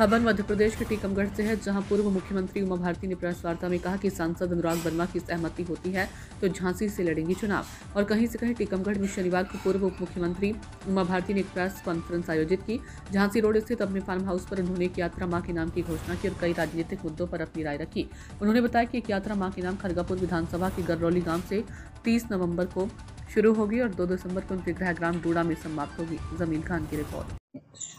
खबर मध्य प्रदेश के टीकमगढ़ से है, जहां पूर्व मुख्यमंत्री उमा भारती ने प्रेस वार्ता में कहा कि सांसद अनुराग वर्मा की सहमति होती है तो झांसी से लड़ेंगी चुनाव। और कहीं से कहीं टीकमगढ़ में शनिवार को पूर्व उप मुख्यमंत्री उमा भारती ने एक प्रेस कॉन्फ्रेंस आयोजित की। झांसी रोड स्थित अपने फार्म हाउस पर उन्होंने एक यात्रा मां के नाम की घोषणा की और कई राजनीतिक मुद्दों पर अपनी राय रखी। उन्होंने बताया कि एक यात्रा मां के नाम खरगापुर विधानसभा के गररौली गांव से 30 नवंबर को शुरू होगी और 2 दिसंबर को उनके गृह ग्राम डूडा में समाप्त होगी। जमील खान की रिपोर्ट।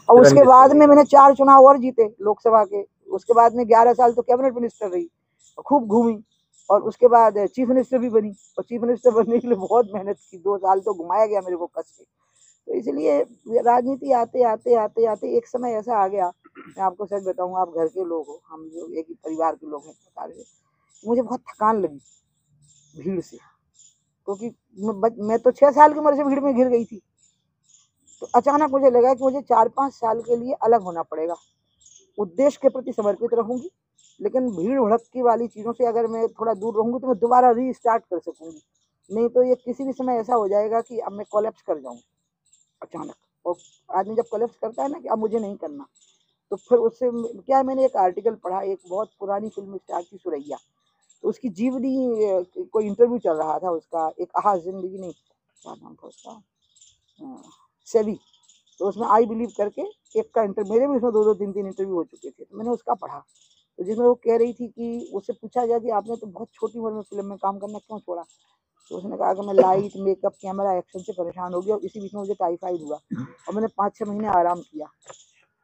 और उसके बाद में मैंने 4 चुनाव और जीते लोकसभा के। उसके बाद में 11 साल तो कैबिनेट मिनिस्टर रही, खूब घूमी और उसके बाद चीफ मिनिस्टर भी बनी और चीफ मिनिस्टर बनने के लिए बहुत मेहनत की। 2 साल तो घुमाया गया मेरे को कस के। तो इसलिए राजनीति आते आते आते आते एक समय ऐसा आ गया, मैं आपको सच बताऊं, आप घर के लोग हो, हम जो एक ही परिवार के लोग हैं, मुझे बहुत थकान लगी भीड़ से, क्योंकि मैं तो 6 साल की उम्र से भीड़ में घिर गई थी। तो अचानक मुझे लगा कि मुझे 4-5 साल के लिए अलग होना पड़ेगा। उद्देश्य के प्रति समर्पित रहूंगी, लेकिन भीड़ भड़क वाली चीज़ों से अगर मैं थोड़ा दूर रहूंगी तो मैं दोबारा रीस्टार्ट कर सकूंगी। नहीं तो ये किसी भी समय ऐसा हो जाएगा कि अब मैं कोलैप्स कर जाऊं अचानक। और आदमी जब कोलैप्स करता है ना कि अब मुझे नहीं करना, तो फिर उससे क्या, मैंने एक आर्टिकल पढ़ा, एक बहुत पुरानी फिल्म स्टार थी सुरैया, तो उसकी जीवनी कोई इंटरव्यू चल रहा था उसका, एक आहा जिंदगी नहीं, क्या नाम था उसका, सेवी। तो उसमें आई बिलीव करके एक का इंटरव्यू, मेरे भी उसमें 2-2, 3-3 इंटरव्यू हो चुके थे, तो मैंने उसका पढ़ा। तो जिसमें वो कह रही थी कि उससे पूछा गया कि आपने तो बहुत छोटी उम्र में फिल्म में काम करना क्यों छोड़ा, तो उसने कहा कि मैं लाइट, मेकअप, कैमरा, एक्शन से परेशान हो गया और इसी बीच में मुझे टाइफाइड हुआ और मैंने 5-6 महीने आराम किया।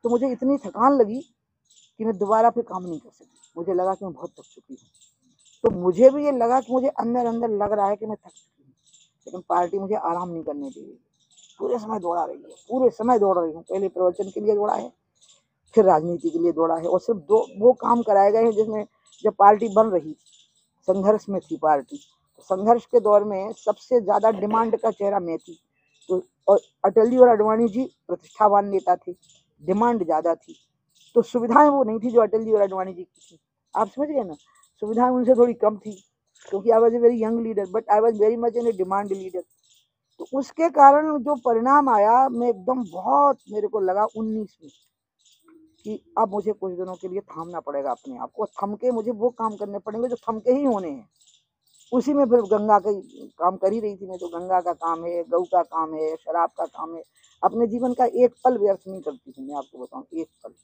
तो मुझे इतनी थकान लगी कि मैं दोबारा फिर काम नहीं कर सकी। मुझे लगा कि मैं बहुत थक चुकी हूँ। तो मुझे भी ये लगा कि मुझे अंदर अंदर लग रहा है कि मैं थक चुकी हूँ, लेकिन पार्टी मुझे आराम नहीं करने दे रही। पूरे समय दौड़ा रही है, पूरे समय दौड़ रही हूँ। पहले प्रवचन के लिए दौड़ा है, फिर राजनीति के लिए दौड़ा है, और सिर्फ वो काम कराए गए हैं जिसमें जब पार्टी बन रही, संघर्ष में थी पार्टी, तो संघर्ष के दौर में सबसे ज्यादा डिमांड का चेहरा मैं थी। तो और अटल जी और आडवाणी जी प्रतिष्ठावान नेता थे, डिमांड ज्यादा थी, तो सुविधाएं वो नहीं थी जो अटल जी और आडवाणी जी की थी। आप समझ गए ना, सुविधाएं उनसे थोड़ी कम थी, क्योंकि I was a very young leader, but I was very much in A demand leader. तो उसके कारण जो परिणाम आया, मैं एकदम बहुत, मेरे को लगा 19 में कि अब मुझे कुछ दिनों के लिए थामना पड़ेगा अपने आप को, थम के मुझे वो काम करने पड़ेंगे जो थम के ही होने हैं। उसी में फिर गंगा का काम कर ही रही थी मैं, तो गंगा का काम है, गऊ का काम है, शराब का काम है। अपने जीवन का एक पल व्यर्थ नहीं करती थी मैं, आपको बताऊं, एक पल।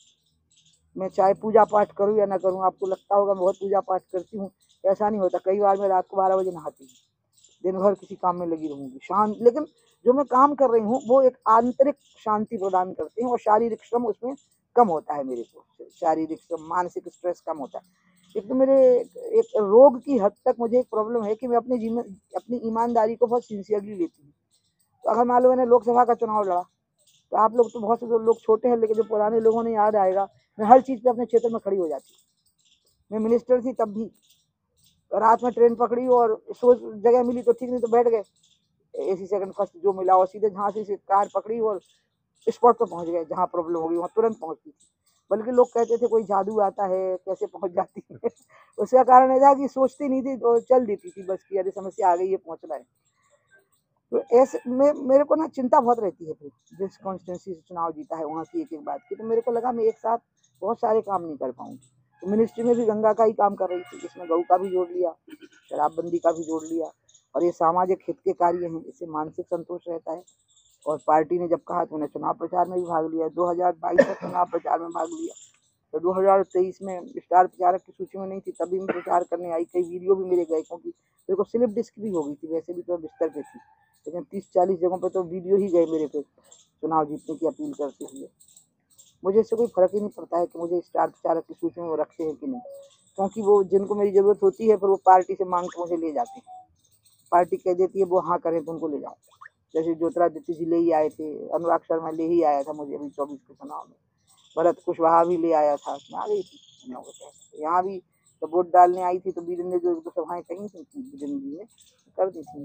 मैं चाहे पूजा पाठ करूं या ना करूं, आपको लगता होगा बहुत पूजा पाठ करती हूँ, ऐसा नहीं होता। कई बार मैं रात को 12 बजे नहाती हूँ, दिन भर किसी काम में लगी रहूंगी, शांत। लेकिन जो मैं काम कर रही हूँ वो एक आंतरिक शांति प्रदान करते हैं, और शारीरिक श्रम उसमें कम होता है मेरे को, शारीरिक श्रम, मानसिक स्ट्रेस कम होता है। एक तो मेरे एक रोग की हद तक मुझे एक प्रॉब्लम है कि मैं अपने जीवन, अपनी ईमानदारी को बहुत सिंसियरली लेती हूँ। तो अगर मान लो मैंने लोकसभा का चुनाव लड़ा, तो आप लोग तो बहुत से लोग छोटे हैं, लेकिन जो पुराने लोगों ने याद आएगा, मैं हर चीज पे अपने क्षेत्र में खड़ी हो जाती। मैं मिनिस्टर थी तब भी, रात में ट्रेन पकड़ी और सोच जगह मिली तो ठीक, नहीं तो बैठ गए, एसी सेकंड फर्स्ट जो मिला, और सीधे झांसी से कार पकड़ी और स्पॉट पर पहुंच गए, जहाँ प्रॉब्लम होगी वहाँ तुरंत पहुंचती थी। बल्कि लोग कहते थे कोई जादू आता है, कैसे पहुंच जाती है। उसका कारण यह था कि सोचती नहीं थी तो चल देती थी बस, की अरे समस्या आ गई है, पहुंचना है। तो ऐसे में मेरे को ना चिंता बहुत रहती है। फिर जिस कॉन्स्टिट्यूंसी से चुनाव जीता है वहाँ की एक एक बात की, तो मेरे को लगा मैं एक साथ बहुत सारे काम नहीं कर पाऊंगी। तो मिनिस्ट्री में भी गंगा का ही काम कर रही थी, जिसमें गऊ का भी जोड़ लिया, शराबबंदी का भी जोड़ लिया, और ये सामाजिक हित के कार्य हैं, इससे मानसिक संतोष रहता है। और पार्टी ने जब कहा तो मैंने चुनाव प्रचार में भी भाग लिया, 2022 में चुनाव प्रचार में भाग लिया। तो 2023 में स्टार प्रचारक की सूची में नहीं थी, तभी मैं प्रचार करने आई। कई वीडियो भी मेरे गए, क्योंकि मेरे को स्लिप डिस्क भी हो गई थी, वैसे भी तो बिस्तर पे थी, लेकिन 30-40 जगहों पे तो वीडियो ही गए मेरे पे चुनाव जीतने की अपील करते हुए। मुझे इससे कोई फर्क ही नहीं पड़ता है कि मुझे स्टार प्रचारक की सूची में वो रखते हैं कि नहीं, क्योंकि वो जिनको मेरी जरूरत होती है फिर वो पार्टी से मांग के मुझे ले जाते हैं। पार्टी कह देती है वो हाँ करें तो उनको ले जाऊँ। जैसे ज्योतिरादित्य जी ले ही आए थे, अनुराग शर्मा ले ही आया था मुझे अभी 24 के चुनाव में, भरत कुशवाहा भी ले आया था, मैं आ गई थी। यहाँ भी जब वोट डालने आई थी तो वीरेंद्र ने जो 1-2 सभाएं कही थी वीरेंद्र जी ने, कर दी थी।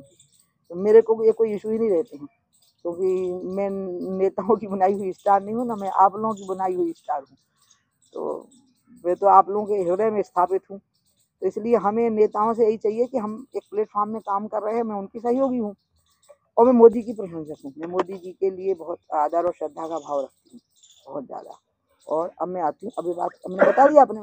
तो मेरे को ये कोई इशू ही नहीं रहते हैं, क्योंकि मैं नेताओं की बनाई हुई स्टार नहीं हूँ ना, मैं आप लोगों की बनाई हुई स्टार हूँ। तो मैं तो आप लोगों के हृदय में स्थापित हूँ। तो इसलिए हमें नेताओं से यही चाहिए कि हम एक प्लेटफॉर्म में काम कर रहे हैं, मैं उनकी सहयोगी हूँ, और मैं मोदी की प्रशंसक हूँ। मैं मोदी जी के लिए बहुत आदर और श्रद्धा का भाव रखती हूँ, बहुत ज़्यादा। और अब मैं आती हूँ, अभी बात हमने बता दिया आपने।